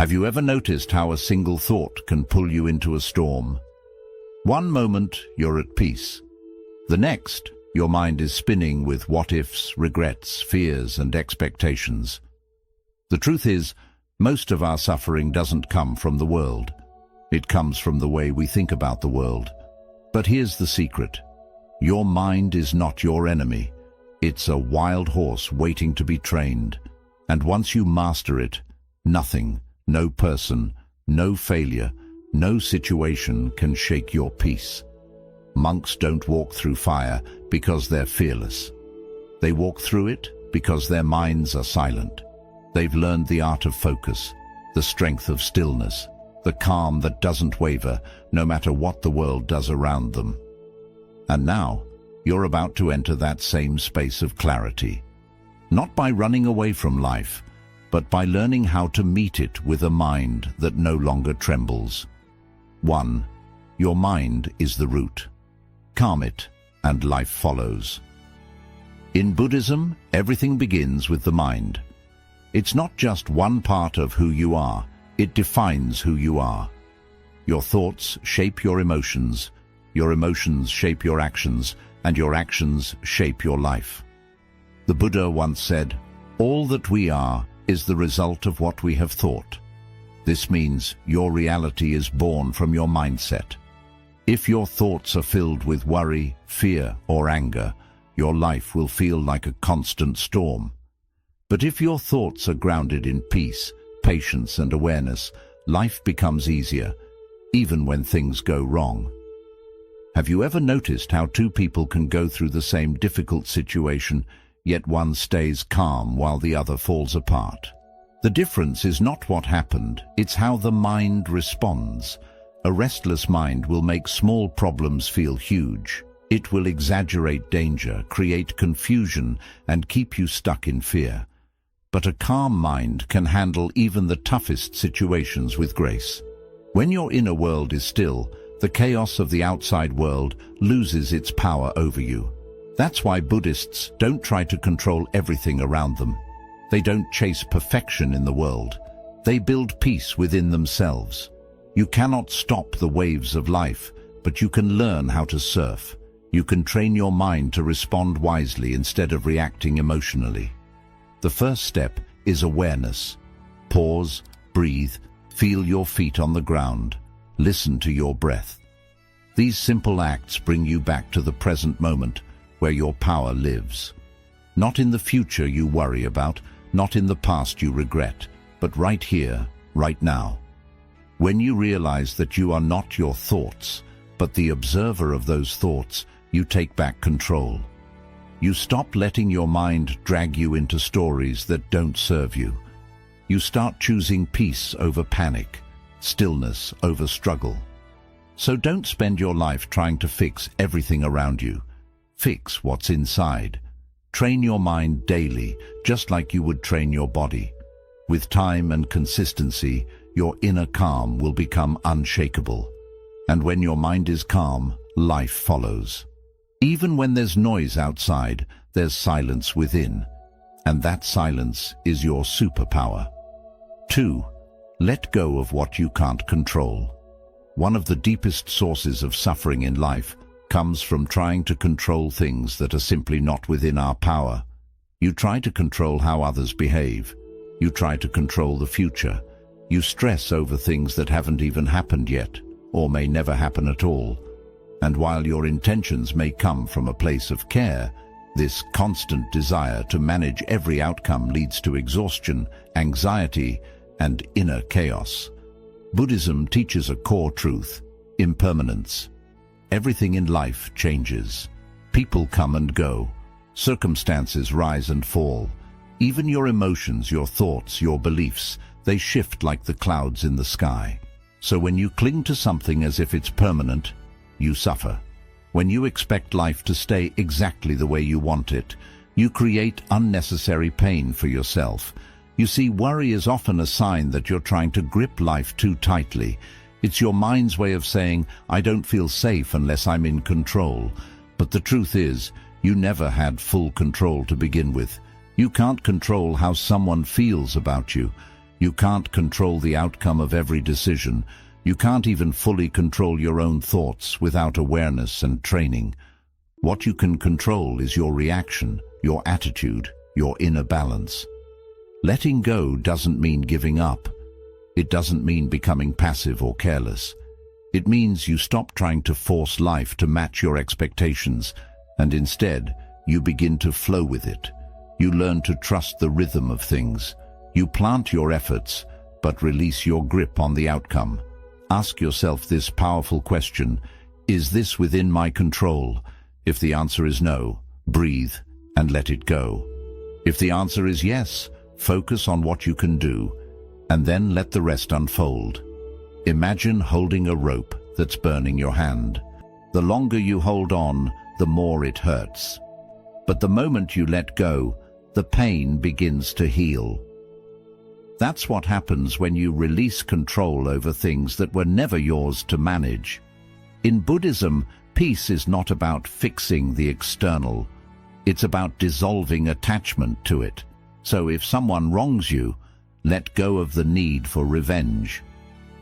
Have you ever noticed how a single thought can pull you into a storm? One moment, you're at peace. The next, your mind is spinning with what-ifs, regrets, fears, and expectations. The truth is, most of our suffering doesn't come from the world. It comes from the way we think about the world. But here's the secret. Your mind is not your enemy. It's a wild horse waiting to be trained. And once you master it, nothing, no person, no failure, no situation can shake your peace. Monks don't walk through fire because they're fearless. They walk through it because their minds are silent. They've learned the art of focus, the strength of stillness, the calm that doesn't waver no matter what the world does around them. And now, you're about to enter that same space of clarity. Not by running away from life, but by learning how to meet it with a mind that no longer trembles. 1. Your mind is the root. Calm it, and life follows. In Buddhism, everything begins with the mind. It's not just one part of who you are, it defines who you are. Your thoughts shape your emotions shape your actions, and your actions shape your life. The Buddha once said, "All that we are is the result of what we have thought." This means your reality is born from your mindset. If your thoughts are filled with worry, fear, or anger, your life will feel like a constant storm. But if your thoughts are grounded in peace, patience, and awareness, life becomes easier, even when things go wrong. Have you ever noticed how two people can go through the same difficult situation, yet one stays calm while the other falls apart? The difference is not what happened, it's how the mind responds. A restless mind will make small problems feel huge. It will exaggerate danger, create confusion, and keep you stuck in fear. But a calm mind can handle even the toughest situations with grace. When your inner world is still, the chaos of the outside world loses its power over you. That's why Buddhists don't try to control everything around them. They don't chase perfection in the world. They build peace within themselves. You cannot stop the waves of life, but you can learn how to surf. You can train your mind to respond wisely instead of reacting emotionally. The first step is awareness. Pause, breathe, feel your feet on the ground. Listen to your breath. These simple acts bring you back to the present moment where your power lives. Not in the future you worry about, not in the past you regret, but right here, right now. When you realize that you are not your thoughts, but the observer of those thoughts, you take back control. You stop letting your mind drag you into stories that don't serve you. You start choosing peace over panic, stillness over struggle. So don't spend your life trying to fix everything around you. Fix what's inside. Train your mind daily, just like you would train your body. With time and consistency, your inner calm will become unshakable. And when your mind is calm, life follows. Even when there's noise outside, there's silence within. And that silence is your superpower. 2. Let go of what you can't control. One of the deepest sources of suffering in life comes from trying to control things that are simply not within our power. You try to control how others behave. You try to control the future. You stress over things that haven't even happened yet, or may never happen at all. And while your intentions may come from a place of care, this constant desire to manage every outcome leads to exhaustion, anxiety, and inner chaos. Buddhism teaches a core truth: impermanence. Everything in life changes. People come and go. Circumstances rise and fall. Even your emotions, your thoughts, your beliefs, they shift like the clouds in the sky. So when you cling to something as if it's permanent, you suffer. When you expect life to stay exactly the way you want it, you create unnecessary pain for yourself. You see, worry is often a sign that you're trying to grip life too tightly. It's your mind's way of saying, "I don't feel safe unless I'm in control." But the truth is, you never had full control to begin with. You can't control how someone feels about you. You can't control the outcome of every decision. You can't even fully control your own thoughts without awareness and training. What you can control is your reaction, your attitude, your inner balance. Letting go doesn't mean giving up. It doesn't mean becoming passive or careless. It means you stop trying to force life to match your expectations, and instead, you begin to flow with it. You learn to trust the rhythm of things. You plant your efforts, but release your grip on the outcome. Ask yourself this powerful question: is this within my control? If the answer is no, breathe and let it go. If the answer is yes, focus on what you can do, and then let the rest unfold. Imagine holding a rope that's burning your hand. The longer you hold on, the more it hurts. But the moment you let go, the pain begins to heal. That's what happens when you release control over things that were never yours to manage. In Buddhism, peace is not about fixing the external. It's about dissolving attachment to it. So if someone wrongs you, let go of the need for revenge.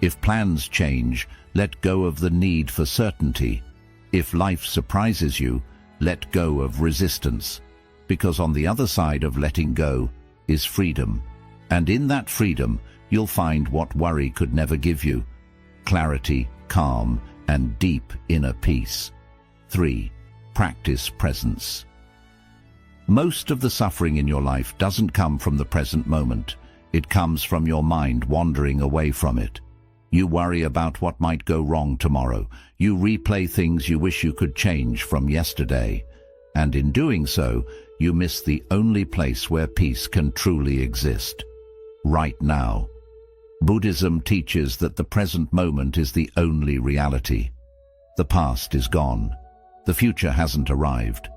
If plans change, let go of the need for certainty. If life surprises you, let go of resistance. Because on the other side of letting go is freedom. And in that freedom, you'll find what worry could never give you: clarity, calm, and deep inner peace. 3. Practice presence. Most of the suffering in your life doesn't come from the present moment. It comes from your mind wandering away from it. You worry about what might go wrong tomorrow. You replay things you wish you could change from yesterday. And in doing so, you miss the only place where peace can truly exist: right now. Buddhism teaches that the present moment is the only reality. The past is gone. The future hasn't arrived.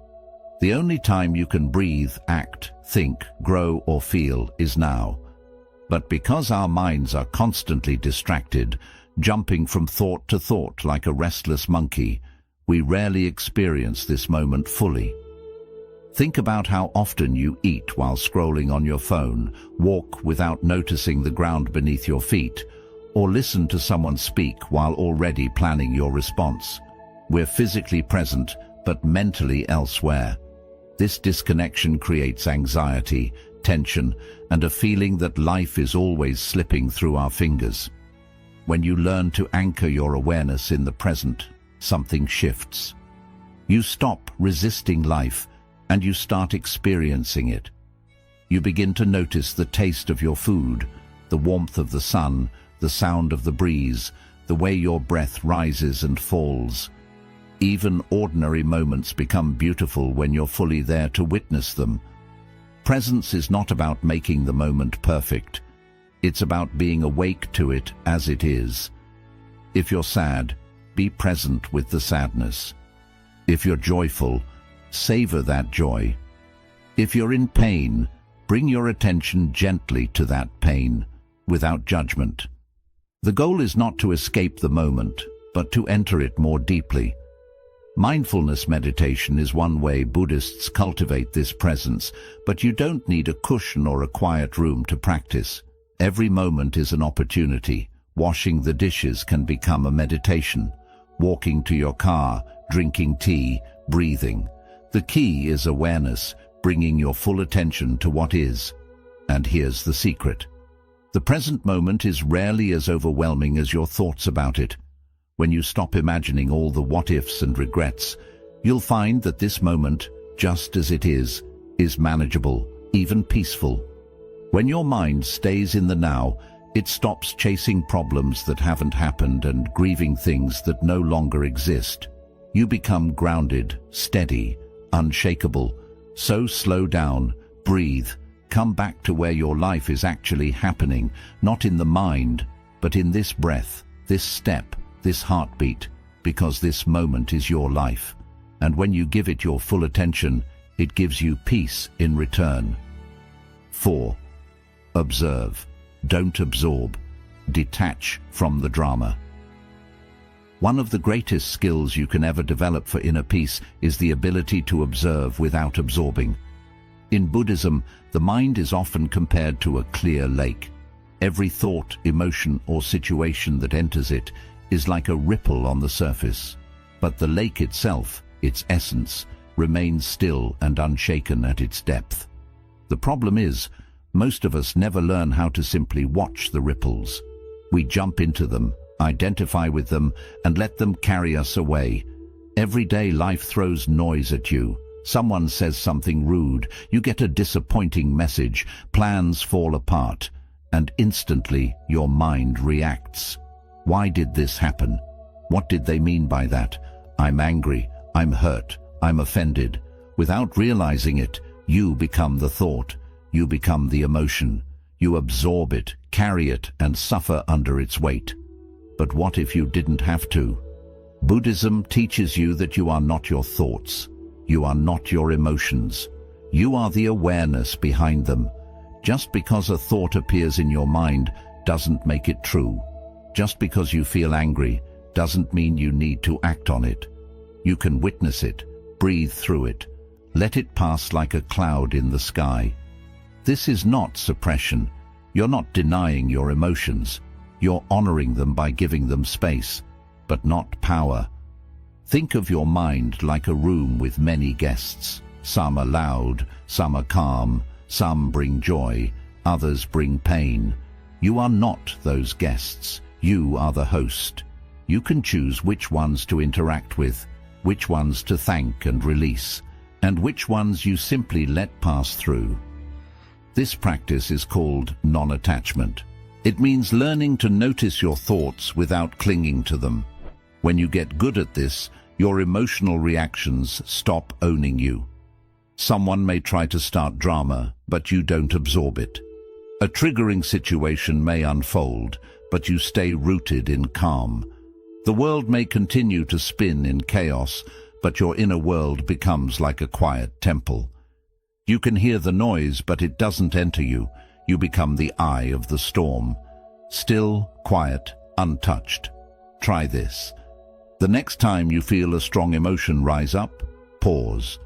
The only time you can breathe, act, think, grow, or feel is now. But because our minds are constantly distracted, jumping from thought to thought like a restless monkey, we rarely experience this moment fully. Think about how often you eat while scrolling on your phone, walk without noticing the ground beneath your feet, or listen to someone speak while already planning your response. We're physically present, but mentally elsewhere. This disconnection creates anxiety, tension, and a feeling that life is always slipping through our fingers. When you learn to anchor your awareness in the present, something shifts. You stop resisting life, and you start experiencing it. You begin to notice the taste of your food, the warmth of the sun, the sound of the breeze, the way your breath rises and falls. Even ordinary moments become beautiful when you're fully there to witness them. Presence is not about making the moment perfect. It's about being awake to it as it is. If you're sad, be present with the sadness. If you're joyful, savor that joy. If you're in pain, bring your attention gently to that pain, without judgment. The goal is not to escape the moment, but to enter it more deeply. Mindfulness meditation is one way Buddhists cultivate this presence, but you don't need a cushion or a quiet room to practice. Every moment is an opportunity. Washing the dishes can become a meditation. Walking to your car, drinking tea, breathing. The key is awareness, bringing your full attention to what is. And here's the secret. The present moment is rarely as overwhelming as your thoughts about it. When you stop imagining all the what-ifs and regrets, you'll find that this moment, just as it is manageable, even peaceful. When your mind stays in the now, it stops chasing problems that haven't happened and grieving things that no longer exist. You become grounded, steady, unshakable. So slow down, breathe, come back to where your life is actually happening, not in the mind, but in this breath, this step, this heartbeat, because this moment is your life. And when you give it your full attention, it gives you peace in return. 4. Observe. Don't absorb. Detach from the drama. One of the greatest skills you can ever develop for inner peace is the ability to observe without absorbing. In Buddhism, the mind is often compared to a clear lake. Every thought, emotion, or situation that enters it is like a ripple on the surface. But the lake itself, its essence, remains still and unshaken at its depth. The problem is, most of us never learn how to simply watch the ripples. We jump into them, identify with them, and let them carry us away. Every day life throws noise at you. Someone says something rude, you get a disappointing message, plans fall apart, and instantly your mind reacts. Why did this happen? What did they mean by that? I'm angry, I'm hurt, I'm offended. Without realizing it, you become the thought, you become the emotion. You absorb it, carry it, and suffer under its weight. But what if you didn't have to? Buddhism teaches you that you are not your thoughts. You are not your emotions. You are the awareness behind them. Just because a thought appears in your mind doesn't make it true. Just because you feel angry doesn't mean you need to act on it. You can witness it, breathe through it, let it pass like a cloud in the sky. This is not suppression. You're not denying your emotions. You're honoring them by giving them space, but not power. Think of your mind like a room with many guests. Some are loud, some are calm, some bring joy, others bring pain. You are not those guests. You are the host. You can choose which ones to interact with, which ones to thank and release, and which ones you simply let pass through. This practice is called non-attachment. It means learning to notice your thoughts without clinging to them. When you get good at this, your emotional reactions stop owning you. Someone may try to start drama, but you don't absorb it. A triggering situation may unfold, but you stay rooted in calm. The world may continue to spin in chaos, but your inner world becomes like a quiet temple. You can hear the noise, but it doesn't enter you. You become the eye of the storm. Still, quiet, untouched. Try this. The next time you feel a strong emotion rise up, pause.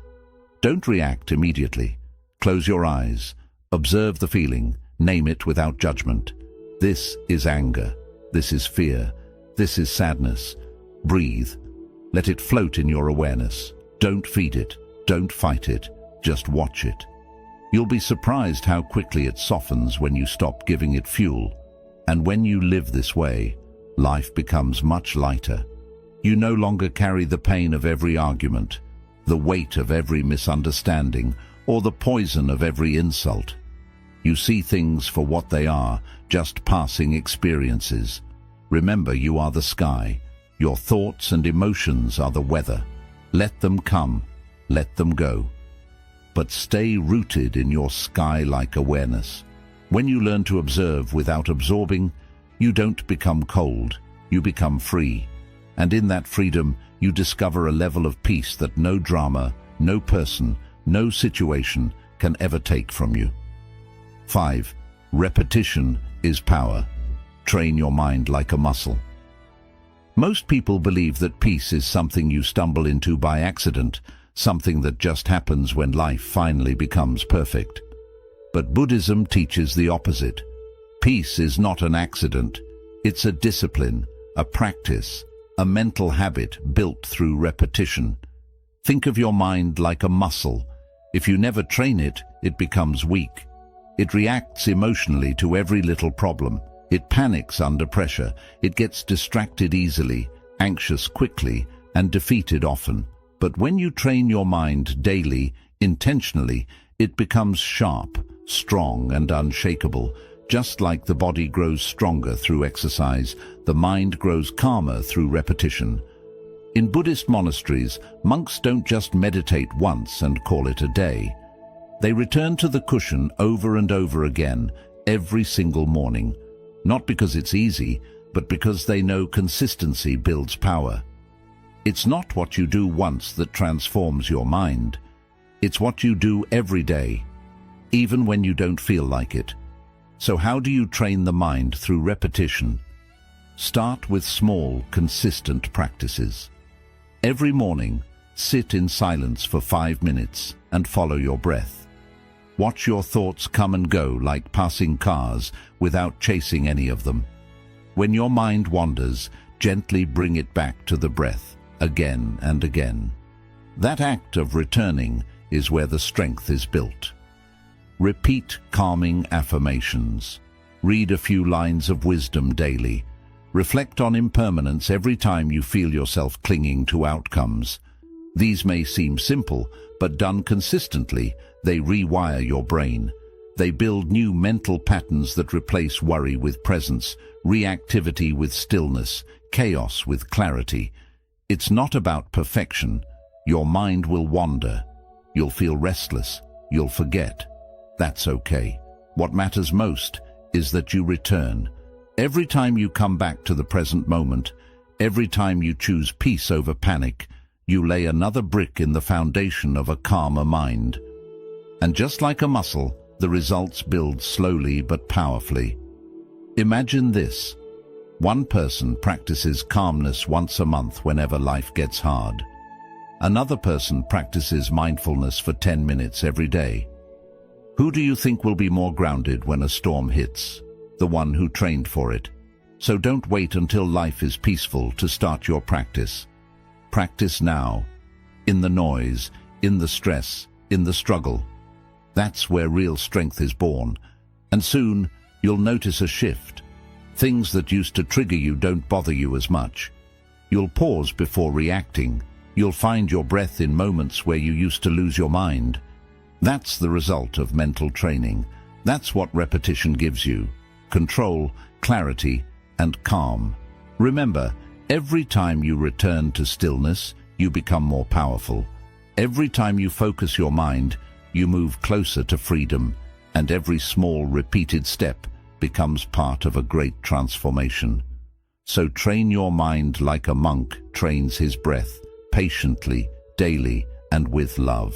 Don't react immediately. Close your eyes. Observe the feeling. Name it without judgment. This is anger. This is fear. This is sadness. Breathe. Let it float in your awareness. Don't feed it. Don't fight it. Just watch it. You'll be surprised how quickly it softens when you stop giving it fuel. And when you live this way, life becomes much lighter. You no longer carry the pain of every argument, the weight of every misunderstanding, or the poison of every insult. You see things for what they are, just passing experiences. Remember, you are the sky. Your thoughts and emotions are the weather. Let them come. Let them go. But stay rooted in your sky-like awareness. When you learn to observe without absorbing, you don't become cold, you become free. And in that freedom, you discover a level of peace that no drama, no person, no situation can ever take from you. 5. Repetition is power. Train your mind like a muscle. Most people believe that peace is something you stumble into by accident, something that just happens when life finally becomes perfect. But Buddhism teaches the opposite. Peace is not an accident. It's a discipline, a practice, a mental habit built through repetition. Think of your mind like a muscle. If you never train it, it becomes weak. It reacts emotionally to every little problem. It panics under pressure. It gets distracted easily, anxious quickly, and defeated often. But when you train your mind daily, intentionally, it becomes sharp, strong, and unshakable. Just like the body grows stronger through exercise, the mind grows calmer through repetition. In Buddhist monasteries, monks don't just meditate once and call it a day. They return to the cushion over and over again, every single morning. Not because it's easy, but because they know consistency builds power. It's not what you do once that transforms your mind. It's what you do every day, even when you don't feel like it. So how do you train the mind through repetition? Start with small, consistent practices. Every morning, sit in silence for 5 minutes and follow your breath. Watch your thoughts come and go like passing cars without chasing any of them. When your mind wanders, gently bring it back to the breath, again and again. That act of returning is where the strength is built. Repeat calming affirmations. Read a few lines of wisdom daily. Reflect on impermanence every time you feel yourself clinging to outcomes. These may seem simple, but done consistently, they rewire your brain. They build new mental patterns that replace worry with presence, reactivity with stillness, chaos with clarity. It's not about perfection. Your mind will wander. You'll feel restless. You'll forget. That's okay. What matters most is that you return. Every time you come back to the present moment, every time you choose peace over panic, you lay another brick in the foundation of a calmer mind. And just like a muscle, the results build slowly but powerfully. Imagine this. One person practices calmness once a month whenever life gets hard. Another person practices mindfulness for 10 minutes every day. Who do you think will be more grounded when a storm hits? The one who trained for it. So don't wait until life is peaceful to start your practice. Practice now, in the noise, in the stress, in the struggle. That's where real strength is born. And soon, you'll notice a shift. Things that used to trigger you don't bother you as much. You'll pause before reacting. You'll find your breath in moments where you used to lose your mind. That's the result of mental training. That's what repetition gives you. Control, clarity, and calm. Remember, every time you return to stillness, you become more powerful. Every time you focus your mind, you move closer to freedom, and every small repeated step becomes part of a great transformation. So train your mind like a monk trains his breath, patiently, daily, and with love.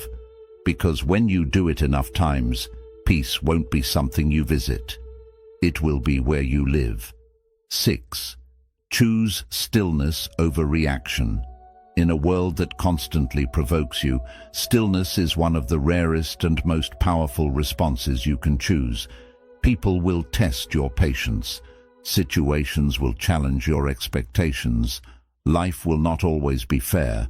Because when you do it enough times, peace won't be something you visit. It will be where you live. 6. Choose stillness over reaction. In a world that constantly provokes you, stillness is one of the rarest and most powerful responses you can choose. People will test your patience. Situations will challenge your expectations. Life will not always be fair,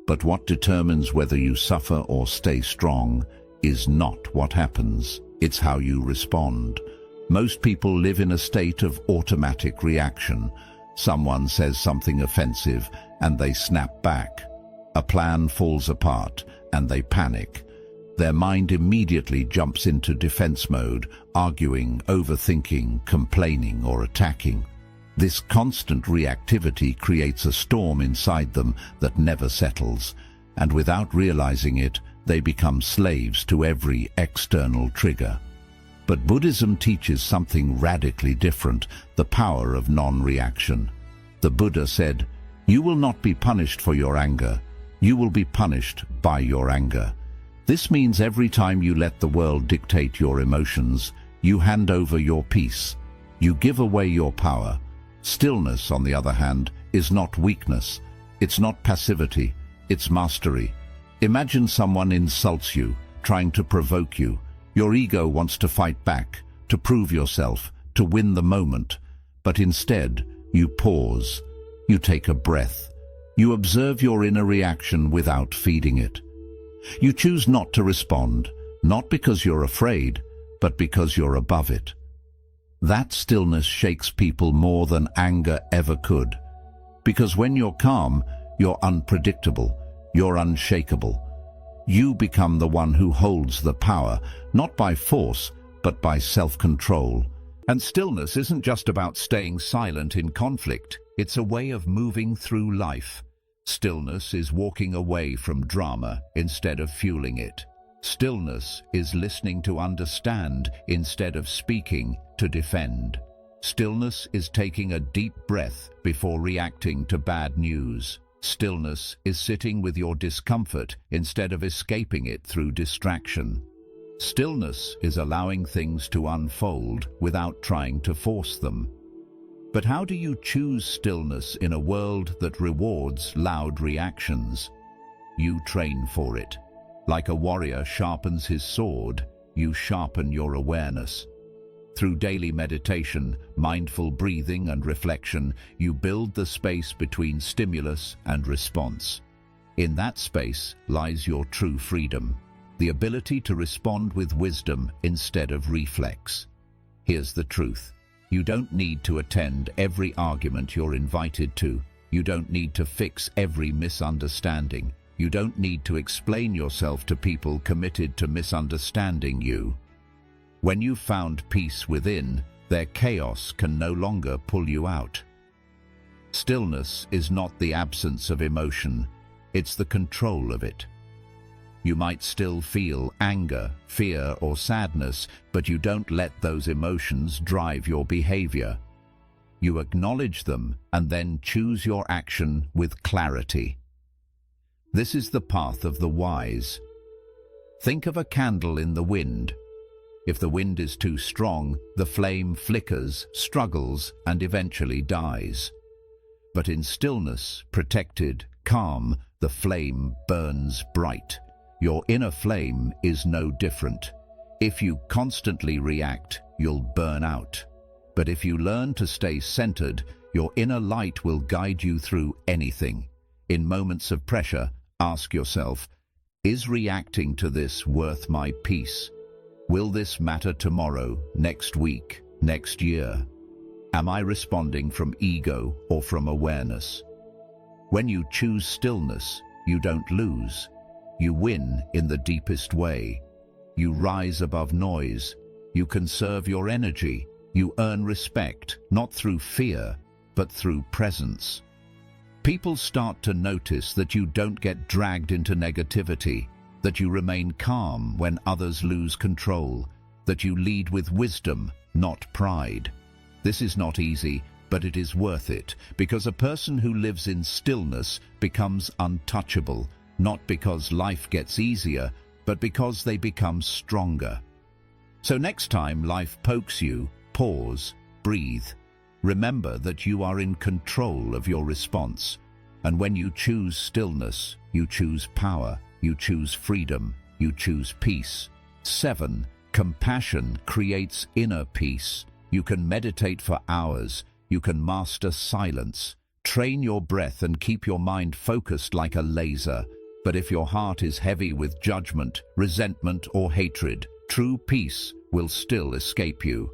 but what determines whether you suffer or stay strong is not what happens. It's how you respond. Most people live in a state of automatic reaction. Someone says something offensive and they snap back. A plan falls apart and they panic. Their mind immediately jumps into defense mode, arguing, overthinking, complaining, or attacking. This constant reactivity creates a storm inside them that never settles, and without realizing it, they become slaves to every external trigger. But Buddhism teaches something radically different, the power of non-reaction. The Buddha said, "You will not be punished for your anger. You will be punished by your anger." This means every time you let the world dictate your emotions, you hand over your peace. You give away your power. Stillness, on the other hand, is not weakness. It's not passivity. It's mastery. Imagine someone insults you, trying to provoke you. Your ego wants to fight back, to prove yourself, to win the moment. But instead, you pause. You take a breath. You observe your inner reaction without feeding it. You choose not to respond, not because you're afraid, but because you're above it. That stillness shakes people more than anger ever could. Because when you're calm, you're unpredictable, you're unshakable. You become the one who holds the power, not by force, but by self-control. And stillness isn't just about staying silent in conflict. It's a way of moving through life. Stillness is walking away from drama instead of fueling it. Stillness is listening to understand instead of speaking to defend. Stillness is taking a deep breath before reacting to bad news. Stillness is sitting with your discomfort instead of escaping it through distraction. Stillness is allowing things to unfold without trying to force them. But how do you choose stillness in a world that rewards loud reactions? You train for it. Like a warrior sharpens his sword, you sharpen your awareness. Through daily meditation, mindful breathing and reflection, you build the space between stimulus and response. In that space lies your true freedom, the ability to respond with wisdom instead of reflex. Here's the truth. You don't need to attend every argument you're invited to. You don't need to fix every misunderstanding. You don't need to explain yourself to people committed to misunderstanding you. When you've found peace within, their chaos can no longer pull you out. Stillness is not the absence of emotion, it's the control of it. You might still feel anger, fear, or sadness, but you don't let those emotions drive your behavior. You acknowledge them and then choose your action with clarity. This is the path of the wise. Think of a candle in the wind. If the wind is too strong, the flame flickers, struggles, and eventually dies. But in stillness, protected, calm, the flame burns bright. Your inner flame is no different. If you constantly react, you'll burn out. But if you learn to stay centered, your inner light will guide you through anything. In moments of pressure, ask yourself, is reacting to this worth my peace? Will this matter tomorrow, next week, next year? Am I responding from ego or from awareness? When you choose stillness, you don't lose. You win in the deepest way. You rise above noise. You conserve your energy. You earn respect, not through fear, but through presence. People start to notice that you don't get dragged into negativity, that you remain calm when others lose control, that you lead with wisdom, not pride. This is not easy, but it is worth it, because a person who lives in stillness becomes untouchable, not because life gets easier, but because they become stronger. So next time life pokes you, pause, breathe. Remember that you are in control of your response. And when you choose stillness, you choose power, you choose freedom, you choose peace. 7. Compassion creates inner peace. You can meditate for hours. You can master silence. Train your breath and keep your mind focused like a laser. But if your heart is heavy with judgment, resentment, or hatred, true peace will still escape you.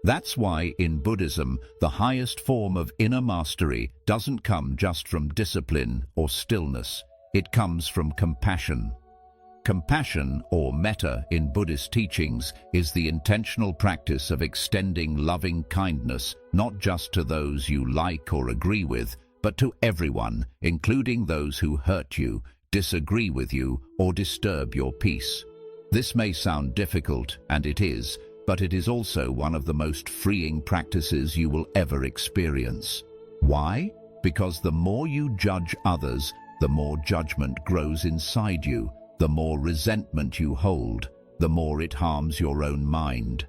That's why in Buddhism, the highest form of inner mastery doesn't come just from discipline or stillness. It comes from compassion. Compassion, or metta in Buddhist teachings, is the intentional practice of extending loving kindness not just to those you like or agree with, but to everyone, including those who hurt you, disagree with you, or disturb your peace. This may sound difficult, and it is, but it is also one of the most freeing practices you will ever experience. Why? Because the more you judge others, the more judgment grows inside you, the more resentment you hold, the more it harms your own mind.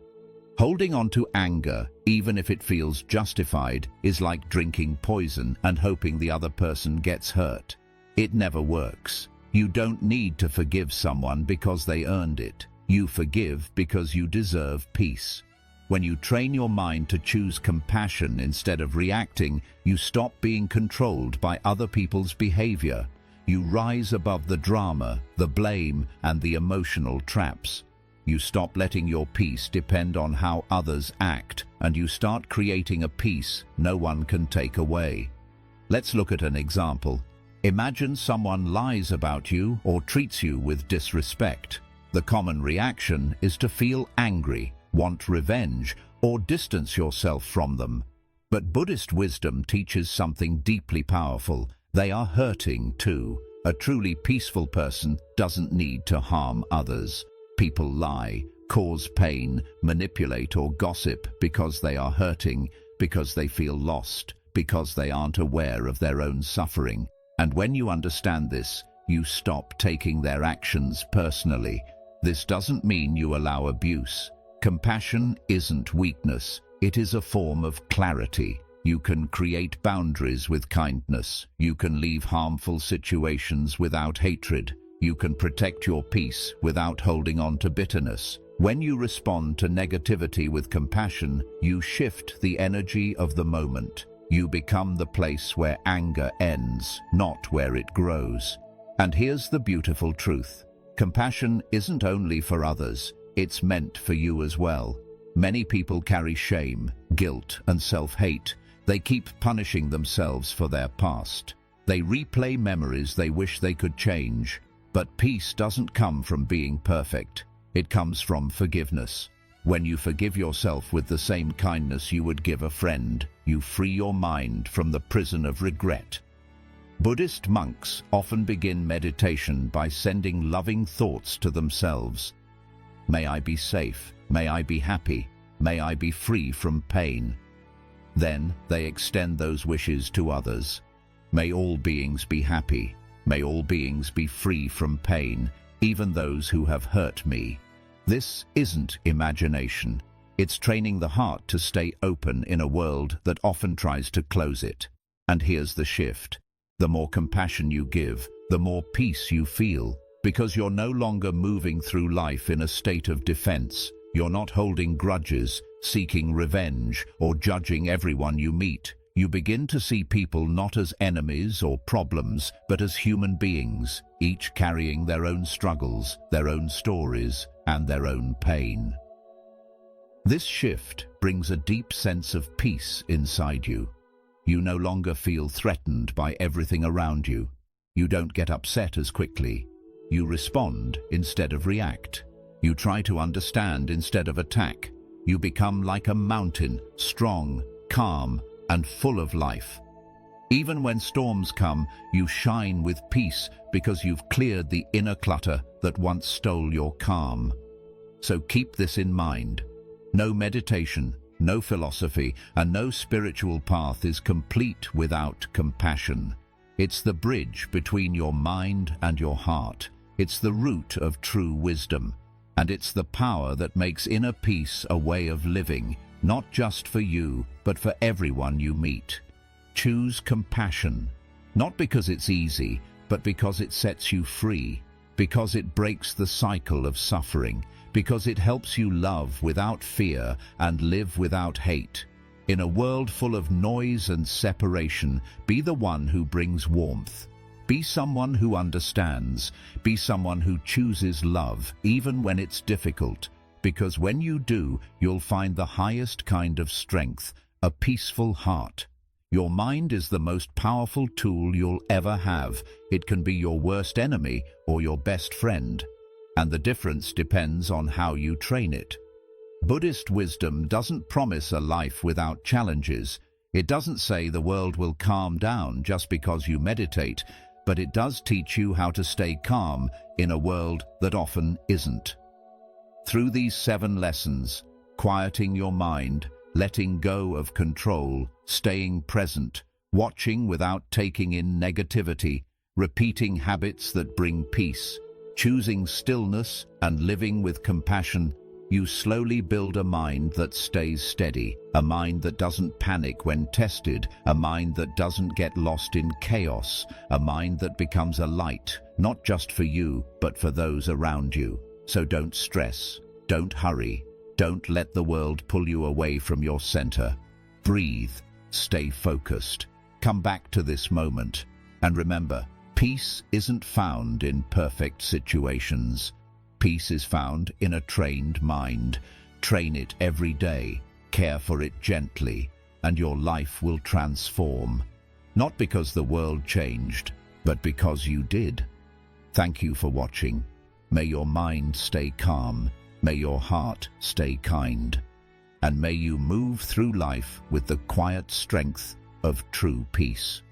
Holding on to anger, even if it feels justified, is like drinking poison and hoping the other person gets hurt. It never works. You don't need to forgive someone because they earned it. You forgive because you deserve peace. When you train your mind to choose compassion instead of reacting, you stop being controlled by other people's behavior. You rise above the drama, the blame, and the emotional traps. You stop letting your peace depend on how others act, and you start creating a peace no one can take away. Let's look at an example. Imagine someone lies about you or treats you with disrespect. The common reaction is to feel angry, want revenge, or distance yourself from them. But Buddhist wisdom teaches something deeply powerful. They are hurting too. A truly peaceful person doesn't need to harm others. People lie, cause pain, manipulate or gossip because they are hurting, because they feel lost, because they aren't aware of their own suffering. And when you understand this, you stop taking their actions personally. This doesn't mean you allow abuse. Compassion isn't weakness. It is a form of clarity. You can create boundaries with kindness. You can leave harmful situations without hatred. You can protect your peace without holding on to bitterness. When you respond to negativity with compassion, you shift the energy of the moment. You become the place where anger ends, not where it grows. And here's the beautiful truth. Compassion isn't only for others, it's meant for you as well. Many people carry shame, guilt, and self-hate. They keep punishing themselves for their past. They replay memories they wish they could change. But peace doesn't come from being perfect. It comes from forgiveness. When you forgive yourself with the same kindness you would give a friend, you free your mind from the prison of regret. Buddhist monks often begin meditation by sending loving thoughts to themselves. May I be safe, may I be happy, may I be free from pain. Then they extend those wishes to others. May all beings be happy, may all beings be free from pain, even those who have hurt me. This isn't imagination. It's training the heart to stay open in a world that often tries to close it. And here's the shift. The more compassion you give, the more peace you feel, because you're no longer moving through life in a state of defense. You're not holding grudges, seeking revenge, or judging everyone you meet. You begin to see people not as enemies or problems, but as human beings, each carrying their own struggles, their own stories, and their own pain. This shift brings a deep sense of peace inside you. You no longer feel threatened by everything around you. You don't get upset as quickly. You respond instead of react. You try to understand instead of attack. You become like a mountain, strong, calm, and full of life. Even when storms come, you shine with peace because you've cleared the inner clutter that once stole your calm. So keep this in mind. No meditation, no philosophy, and no spiritual path is complete without compassion. It's the bridge between your mind and your heart. It's the root of true wisdom. And it's the power that makes inner peace a way of living, not just for you, but for everyone you meet. Choose compassion, not because it's easy, but because it sets you free, because it breaks the cycle of suffering, because it helps you love without fear and live without hate. In a world full of noise and separation, be the one who brings warmth. Be someone who understands. Be someone who chooses love, even when it's difficult. Because when you do, you'll find the highest kind of strength, a peaceful heart. Your mind is the most powerful tool you'll ever have. It can be your worst enemy or your best friend. And the difference depends on how you train it. Buddhist wisdom doesn't promise a life without challenges. It doesn't say the world will calm down just because you meditate, but it does teach you how to stay calm in a world that often isn't. Through these 7 lessons, quieting your mind, letting go of control, staying present, watching without taking in negativity, repeating habits that bring peace, choosing stillness and living with compassion, you slowly build a mind that stays steady, a mind that doesn't panic when tested, a mind that doesn't get lost in chaos, a mind that becomes a light, not just for you, but for those around you. So don't stress, don't hurry, don't let the world pull you away from your center. Breathe, stay focused, come back to this moment, and remember, peace isn't found in perfect situations. Peace is found in a trained mind. Train it every day, care for it gently, and your life will transform. Not because the world changed, but because you did. Thank you for watching. May your mind stay calm, may your heart stay kind, and may you move through life with the quiet strength of true peace.